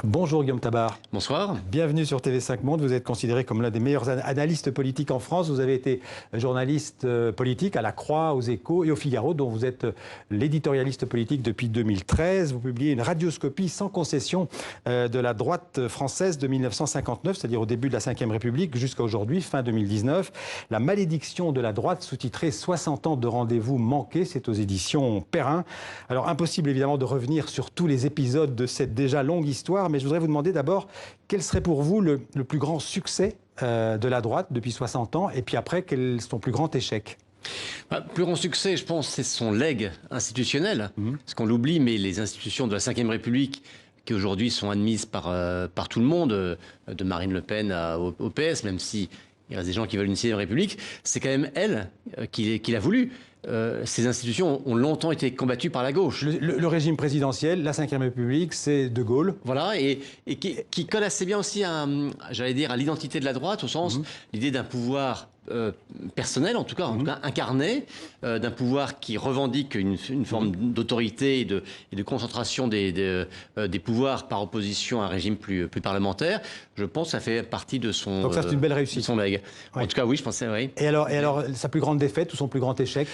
Bonjour Guillaume Tabar. Bonsoir. Bienvenue sur TV5 Monde. Vous êtes considéré comme l'un des meilleurs analystes politiques en France. Vous avez été journaliste politique à La Croix, aux Échos et au Figaro, dont vous êtes l'éditorialiste politique depuis 2013. Vous publiez une radioscopie sans concession de la droite française de 1959, c'est-à-dire au début de la Ve République jusqu'à aujourd'hui, fin 2019. La malédiction de la droite, sous-titrée 60 ans de rendez-vous manqués, c'est aux éditions Perrin. Alors impossible évidemment de revenir sur tous les épisodes de cette déjà longue histoire, mais je voudrais vous demander d'abord quel serait pour vous le plus grand succès de la droite depuis 60 ans, et puis après, quel est son plus grand échec? Plus grand succès, je pense, c'est son legs institutionnel. Parce qu'on l'oublie, mais les institutions de la Ve République, qui aujourd'hui sont admises par tout le monde, de Marine Le Pen au PS, même si il reste des gens qui veulent une 6e République, c'est quand même elle qui l'a voulu. Ces institutions ont longtemps été combattues par la gauche. Le régime présidentiel, la Ve République, c'est De Gaulle. Voilà, et qui colle assez bien aussi à l'identité de la droite, au sens l'idée d'un pouvoir personnel, en tout cas incarné, d'un pouvoir qui revendique une forme d'autorité et de concentration des pouvoirs par opposition à un régime plus parlementaire. Je pense que ça fait partie de son... Donc ça, c'est une belle réussite. De son legs. Oui. En tout cas, oui, je pensais, oui. Et alors, sa plus grande défaite ou son plus grand échec?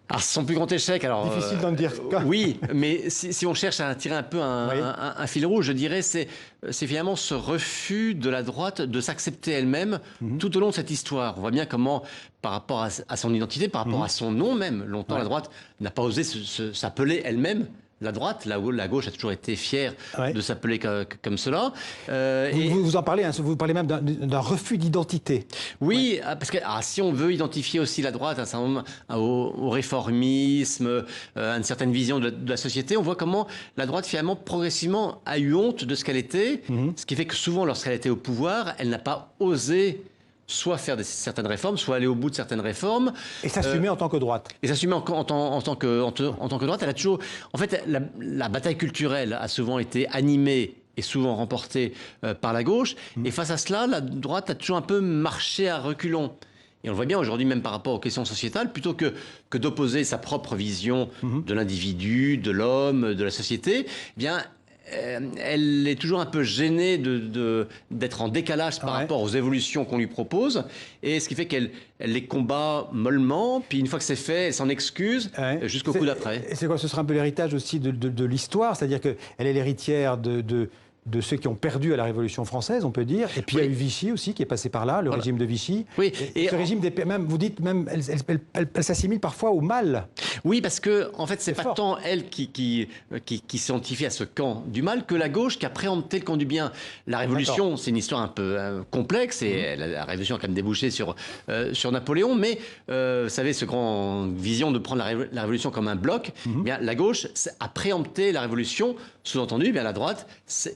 Alors, son plus grand échec, alors... Difficile d'en dire. Oui, mais si on cherche à tirer un peu un fil rouge, je dirais, c'est finalement ce refus de la droite de s'accepter elle-même tout au long de cette histoire. On voit bien comment, par rapport à son identité, par rapport à son nom même, longtemps la droite n'a pas osé s'appeler elle-même la droite, là où la gauche a toujours été fière de s'appeler comme cela. Vous en parlez, hein, vous parlez même d'un refus d'identité. Oui, parce que si on veut identifier aussi la droite à un certain moment, au réformisme, à une certaine vision de la société, on voit comment la droite finalement progressivement a eu honte de ce qu'elle était, ce qui fait que souvent lorsqu'elle était au pouvoir, elle n'a pas osé soit faire certaines réformes, soit aller au bout de certaines réformes. Et s'assumer en tant que droite. Et s'assumer en tant que droite. Elle a toujours... En fait, la bataille culturelle a souvent été animée et souvent remportée par la gauche. Et face à cela, la droite a toujours un peu marché à reculons. Et on le voit bien aujourd'hui, même par rapport aux questions sociétales, plutôt que d'opposer sa propre vision de l'individu, de l'homme, de la société, eh bien... elle est toujours un peu gênée d'être en décalage par rapport aux évolutions qu'on lui propose, et ce qui fait qu'elle les combat mollement, puis une fois que c'est fait, elle s'en excuse jusqu'au coup d'après. Et c'est quoi? Ce sera un peu l'héritage aussi de l'histoire, c'est-à-dire qu'elle est l'héritière de ceux qui ont perdu à la Révolution française, on peut dire. Et puis il y a eu Vichy aussi, qui est passé par là, le régime de Vichy. Oui. Et ce régime, même, vous dites, même, elle s'assimile parfois au mal. Oui, parce que en fait, c'est pas tant elle qui s'identifie à ce camp du mal que la gauche qui a préempté le camp du bien. La Révolution, c'est une histoire un peu complexe, et la Révolution a quand même débouché sur Napoléon, mais vous savez, ce grand vision de prendre la Révolution comme un bloc, eh bien, la gauche a préempté la Révolution, sous-entendu, eh bien, la droite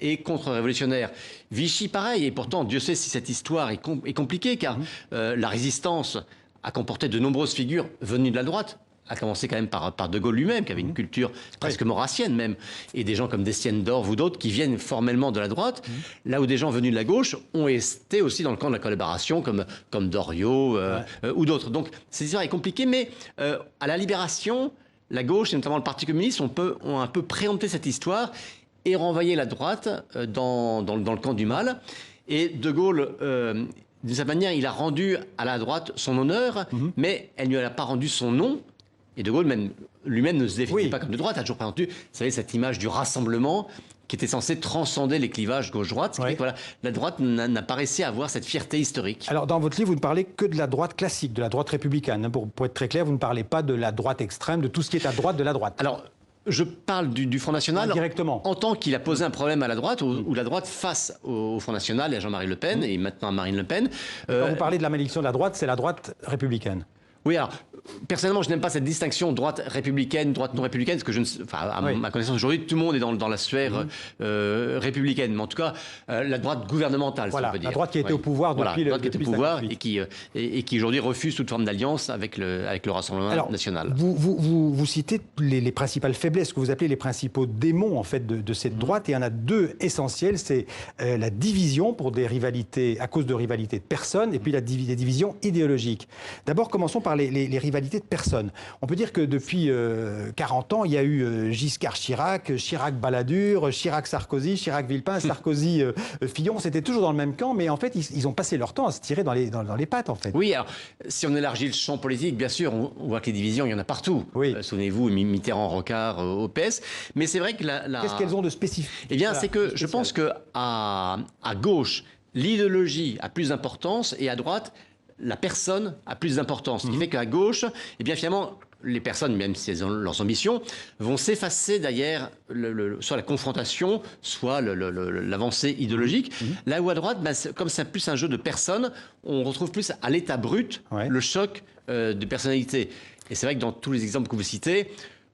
est contre-révolutionnaire. Vichy, pareil, et pourtant, Dieu sait si cette histoire est compliquée, car la résistance a comporté de nombreuses figures venues de la droite, à commencer quand même par De Gaulle lui-même, qui avait une culture presque maurassienne même, et des gens comme Destienne d'Orve ou d'autres qui viennent formellement de la droite, là où des gens venus de la gauche ont été aussi dans le camp de la collaboration, comme Doriot ou d'autres. Donc cette histoire est compliquée, mais à la Libération, la gauche, et notamment le Parti communiste, ont un peu préempté cette histoire et renvoyé la droite dans le camp du mal. Et De Gaulle... d'une certaine manière, il a rendu à la droite son honneur, mais elle ne lui a pas rendu son nom. Et De Gaulle lui-même ne se définit pas comme de droite, a toujours présenté, vous savez, cette image du rassemblement qui était censée transcender les clivages gauche-droite. Ce qui fait que voilà, la droite n'a pas réussi à avoir cette fierté historique. Alors, dans votre livre, vous ne parlez que de la droite classique, de la droite républicaine. Pour être très clair, vous ne parlez pas de la droite extrême, de tout ce qui est à droite de la droite. Alors, je parle du Front National directement, en tant qu'il a posé un problème à la droite, ou la droite face au Front National et à Jean-Marie Le Pen, et maintenant à Marine Le Pen. Quand vous parlez de la malédiction de la droite, c'est la droite républicaine. Oui, alors, personnellement, je n'aime pas cette distinction droite républicaine, droite non républicaine, parce que à ma connaissance aujourd'hui, tout le monde est dans la sphère républicaine. Mais en tout cas, la droite gouvernementale, voilà, si on peut dire. La droite qui était au pouvoir depuis la droite qui était au pouvoir 58. et qui aujourd'hui refuse toute forme d'alliance avec le Rassemblement national. Vous citez les principales faiblesses, que vous appelez les principaux démons en fait de cette droite, et il y en a deux essentiels, c'est la division pour des rivalités, à cause de rivalités de personnes, et puis les divisions idéologiques. D'abord, commençons par par les rivalités de personnes. On peut dire que depuis 40 ans, il y a eu Giscard-Chirac, Chirac-Balladur, Chirac-Sarkozy, Chirac-Villepin, Sarkozy-Fillon. C'était toujours dans le même camp, mais en fait, ils ont passé leur temps à se tirer dans les pattes, en fait. Oui, alors, si on élargit le champ politique, bien sûr, on voit que les divisions, il y en a partout. Oui. Souvenez-vous, Mitterrand-Rocard au PS. Mais c'est vrai que Qu'est-ce qu'elles ont de spécifique? Eh bien, c'est que je pense qu'à gauche, l'idéologie a plus d'importance et à droite, la personne a plus d'importance. Ce qui fait qu'à gauche, eh bien, finalement, les personnes, même si elles ont leurs ambitions, vont s'effacer derrière soit la confrontation, soit l'avancée idéologique. Là où à droite, comme c'est plus un jeu de personnes, on retrouve plus à l'état brut le choc de personnalité. Et c'est vrai que dans tous les exemples que vous citez,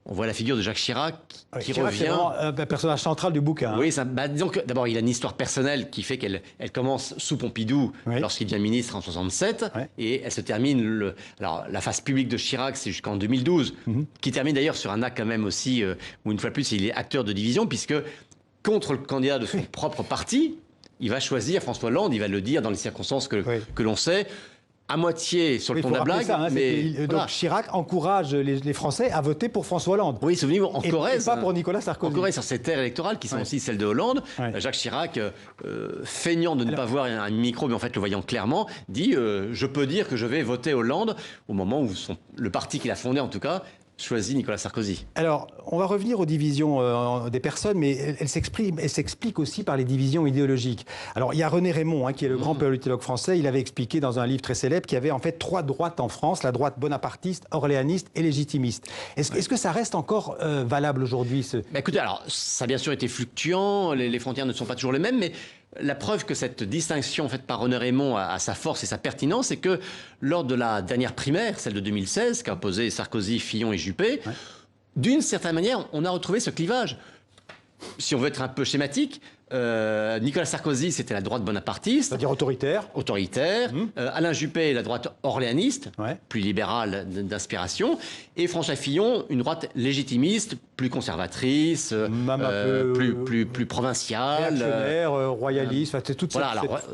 on voit la figure de Jacques Chirac qui Chirac, revient. C'est un personnage central du bouquin. Oui, disons que d'abord, il a une histoire personnelle qui fait qu'elle commence sous Pompidou, lorsqu'il devient ministre en 67, et elle se termine. Alors, la phase publique de Chirac, c'est jusqu'en 2012, qui termine d'ailleurs sur un acte quand même aussi où, une fois de plus, il est acteur de division, puisque contre le candidat de son propre parti, il va choisir François Hollande, il va le dire dans les circonstances que l'on sait. À moitié sur le ton de la blague. Ça, donc Chirac encourage les Français à voter pour François Hollande. Oui, souvenez-vous, en Corrèze. Et pas pour Nicolas Sarkozy. En Corrèze, sur ces terres électorales qui sont aussi celles de Hollande, Jacques Chirac, feignant de ne pas voir un micro, mais en fait le voyant clairement, dit je peux dire que je vais voter Hollande au moment où le parti qu'il a fondé, en tout cas, choisit Nicolas Sarkozy. Alors, on va revenir aux divisions des personnes, mais elles s'expliquent aussi par les divisions idéologiques. Alors, il y a René Raymond, qui est le grand politologue français. Il avait expliqué dans un livre très célèbre qu'il y avait en fait 3 droites en France, la droite bonapartiste, orléaniste et légitimiste. Est-ce que ça reste encore valable aujourd'hui Écoutez, alors, ça a bien sûr été fluctuant, les frontières ne sont pas toujours les mêmes, mais la preuve que cette distinction faite par René Raymond a sa force et sa pertinence, c'est que lors de la dernière primaire, celle de 2016, qu'a opposé Sarkozy, Fillon et Juppé, d'une certaine manière, on a retrouvé ce clivage. Si on veut être un peu schématique, Nicolas Sarkozy, c'était la droite bonapartiste. C'est-à-dire autoritaire. Alain Juppé, la droite orléaniste, plus libérale d'inspiration. Et François Fillon, une droite légitimiste, plus conservatrice, plus provinciale. Réactionnaire, royaliste, c'est toute cette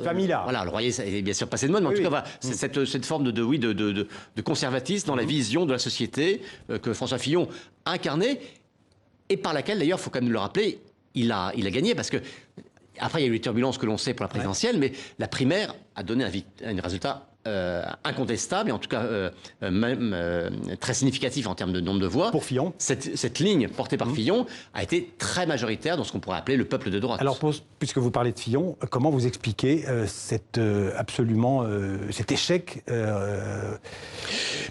famille-là. Voilà, le royaliste est bien sûr passé de mode, mais en tout cas, c'est cette forme de conservatisme dans la vision de la société que François Fillon incarnait et par laquelle, d'ailleurs, il faut quand même le rappeler, il a gagné parce que, après, il y a eu les turbulences que l'on sait pour la présidentielle, mais la primaire a donné un résultat incontestable et en tout cas même très significatif en termes de nombre de voix. Pour Fillon. Cette ligne portée par Fillon a été très majoritaire dans ce qu'on pourrait appeler le peuple de droite. Alors, puisque vous parlez de Fillon, comment vous expliquez cet échec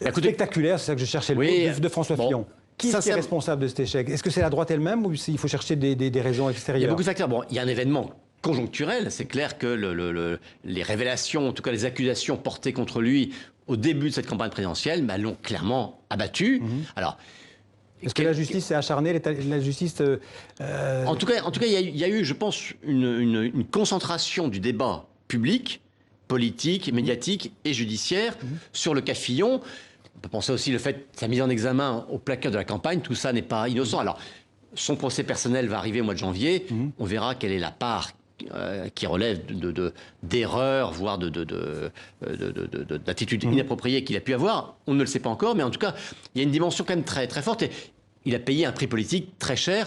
spectaculaire, c'est ça que je cherchais le mot, de François Fillon? Qui est responsable de cet échec? Est-ce que c'est la droite elle-même ou il faut chercher des raisons extérieures? Il y a beaucoup de facteurs. Bon, il y a un événement conjoncturel. C'est clair que les révélations, en tout cas les accusations portées contre lui au début de cette campagne présidentielle, l'ont clairement abattu. Alors, est-ce que la justice s'est acharnée? La justice. En tout cas, il y a eu, je pense, une concentration du débat public, politique, médiatique et judiciaire sur le cas Fillon. On peut penser aussi le fait de sa mise en examen au placard de la campagne, tout ça n'est pas innocent. Alors, son procès personnel va arriver au mois de janvier. On verra quelle est la part qui relève d'erreurs, voire d'attitudes inappropriées qu'il a pu avoir. On ne le sait pas encore, mais en tout cas, il y a une dimension quand même très, très forte. Et il a payé un prix politique très cher.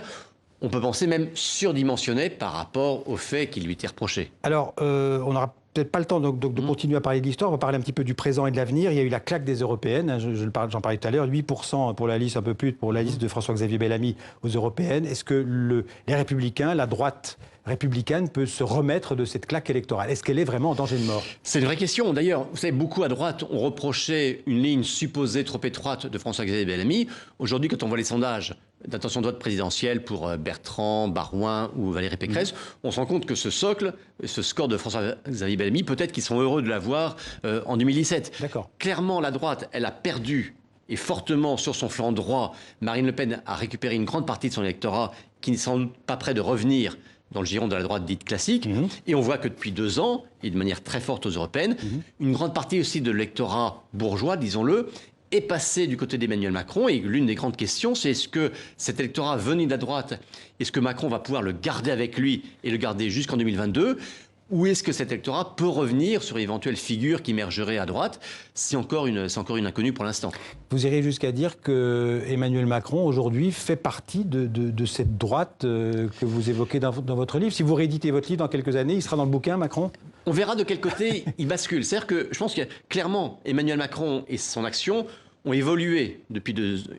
On peut penser même surdimensionné par rapport aux faits qui lui étaient reprochés. Alors, on n'aura peut-être pas le temps de continuer à parler de l'histoire. On va parler un petit peu du présent et de l'avenir. Il y a eu la claque des européennes. J'en parlais tout à l'heure. 8% pour la liste, un peu plus pour la liste de François-Xavier Bellamy aux européennes. Est-ce que les Républicains, la droite républicaine peut se remettre de cette claque électorale? Est-ce qu'elle est vraiment en danger de mort? C'est une vraie question. D'ailleurs, vous savez, beaucoup à droite ont reproché une ligne supposée trop étroite de François-Xavier Bellamy. Aujourd'hui, quand on voit les sondages d'intention de vote présidentielle pour Bertrand, Barouin ou Valérie Pécresse, on se rend compte que ce socle, ce score de François-Xavier Bellamy, peut-être qu'ils sont heureux de l'avoir en 2017. D'accord. Clairement, la droite, elle a perdu et fortement sur son flanc droit. Marine Le Pen a récupéré une grande partie de son électorat qui n'est sans doute pas prêt de revenir dans le giron de la droite dite classique. Et on voit que depuis 2 ans, et de manière très forte aux européennes, une grande partie aussi de l'électorat bourgeois, disons-le, est passé du côté d'Emmanuel Macron. Et l'une des grandes questions, c'est est-ce que cet électorat venu de la droite, est-ce que Macron va pouvoir le garder avec lui et le garder jusqu'en 2022 ? Ou est-ce que cet électorat peut revenir sur éventuelle figure qui émergerait à droite? C'est encore une inconnue pour l'instant. Vous irez jusqu'à dire que Emmanuel Macron, aujourd'hui, fait partie de cette droite que vous évoquez dans votre livre. Si vous rééditez votre livre dans quelques années, il sera dans le bouquin, Macron? On verra de quel côté il bascule. C'est-à-dire que je pense que clairement, Emmanuel Macron et son action ont évolué depuis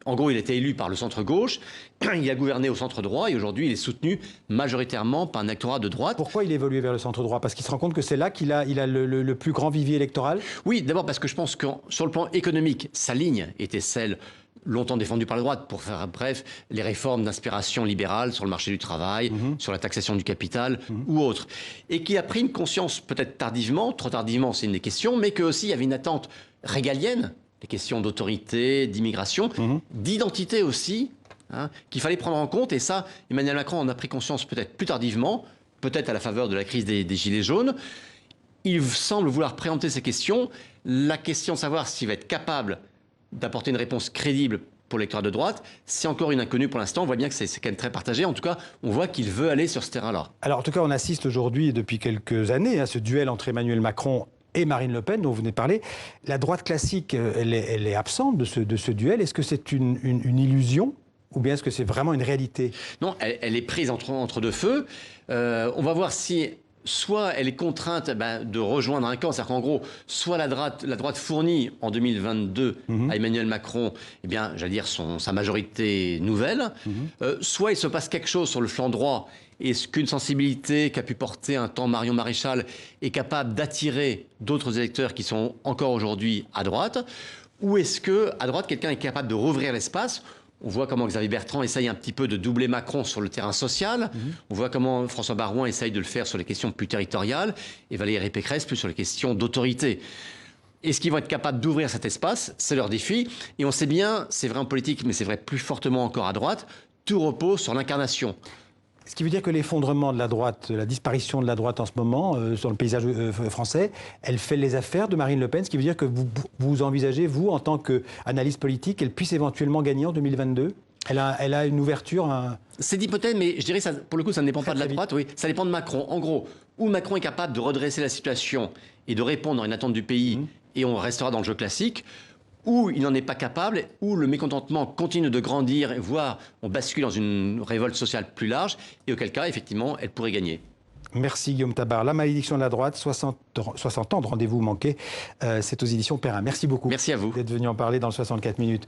En gros, il a été élu par le centre-gauche, il a gouverné au centre-droit et aujourd'hui, il est soutenu majoritairement par un électorat de droite. Pourquoi il a évolué vers le centre-droit? Parce qu'il se rend compte que c'est là qu'il a le plus grand vivier électoral? Oui, d'abord parce que je pense que sur le plan économique, sa ligne était celle longtemps défendue par la droite, pour faire bref, les réformes d'inspiration libérale sur le marché du travail, sur la taxation du capital ou autre. Et qui a pris une conscience peut-être tardivement, trop tardivement c'est une des questions, mais qu'aussi il y avait une attente régalienne, les questions d'autorité, d'immigration, d'identité aussi, qu'il fallait prendre en compte. Et ça, Emmanuel Macron en a pris conscience peut-être plus tardivement, peut-être à la faveur de la crise des Gilets jaunes. Il semble vouloir préempter ces questions. La question de savoir s'il va être capable d'apporter une réponse crédible pour l'électorat de droite, c'est encore une inconnue pour l'instant. On voit bien que c'est quand même très partagé. En tout cas, on voit qu'il veut aller sur ce terrain-là. Alors, en tout cas, on assiste aujourd'hui, depuis quelques années, à ce duel entre Emmanuel Macron et Marine Le Pen, dont vous venez de parler. La droite classique, elle est absente de ce duel. Est-ce que c'est une illusion ou bien est-ce que c'est vraiment une réalité? Non, elle est prise entre deux feux. On va voir si soit elle est contrainte de rejoindre un camp, c'est-à-dire qu'en gros, soit la droite fournit en 2022 à Emmanuel Macron, j'allais dire sa majorité nouvelle, soit il se passe quelque chose sur le flanc droit. Est-ce qu'une sensibilité qu'a pu porter un temps Marion Maréchal est capable d'attirer d'autres électeurs qui sont encore aujourd'hui à droite? Ou est-ce qu'à droite, quelqu'un est capable de rouvrir l'espace? On voit comment Xavier Bertrand essaye un petit peu de doubler Macron sur le terrain social. On voit comment François Baroin essaye de le faire sur les questions plus territoriales et Valérie Pécresse plus sur les questions d'autorité. Est-ce qu'ils vont être capables d'ouvrir cet espace? C'est leur défi. Et on sait bien, c'est vrai en politique, mais c'est vrai plus fortement encore à droite, tout repose sur l'incarnation. Ce qui veut dire que l'effondrement de la droite, la disparition de la droite en ce moment, sur le paysage français, elle fait les affaires de Marine Le Pen. Ce qui veut dire que vous envisagez, vous, en tant qu'analyste politique, qu'elle puisse éventuellement gagner en 2022 ? Elle a une ouverture C'est d'hypothèse, mais je dirais, ça, pour le coup, ça ne dépend pas de la droite. Oui, ça dépend de Macron. En gros, où Macron est capable de redresser la situation et de répondre à une attente du pays, et on restera dans le jeu classique, où il n'en est pas capable, où le mécontentement continue de grandir, voire on bascule dans une révolte sociale plus large, et auquel cas, effectivement, elle pourrait gagner. Merci Guillaume Tabar. La malédiction de la droite, 60 ans de rendez-vous manqué, c'est aux éditions Perrin. Merci beaucoup. Merci à vous D'être venu en parler dans le 64 minutes.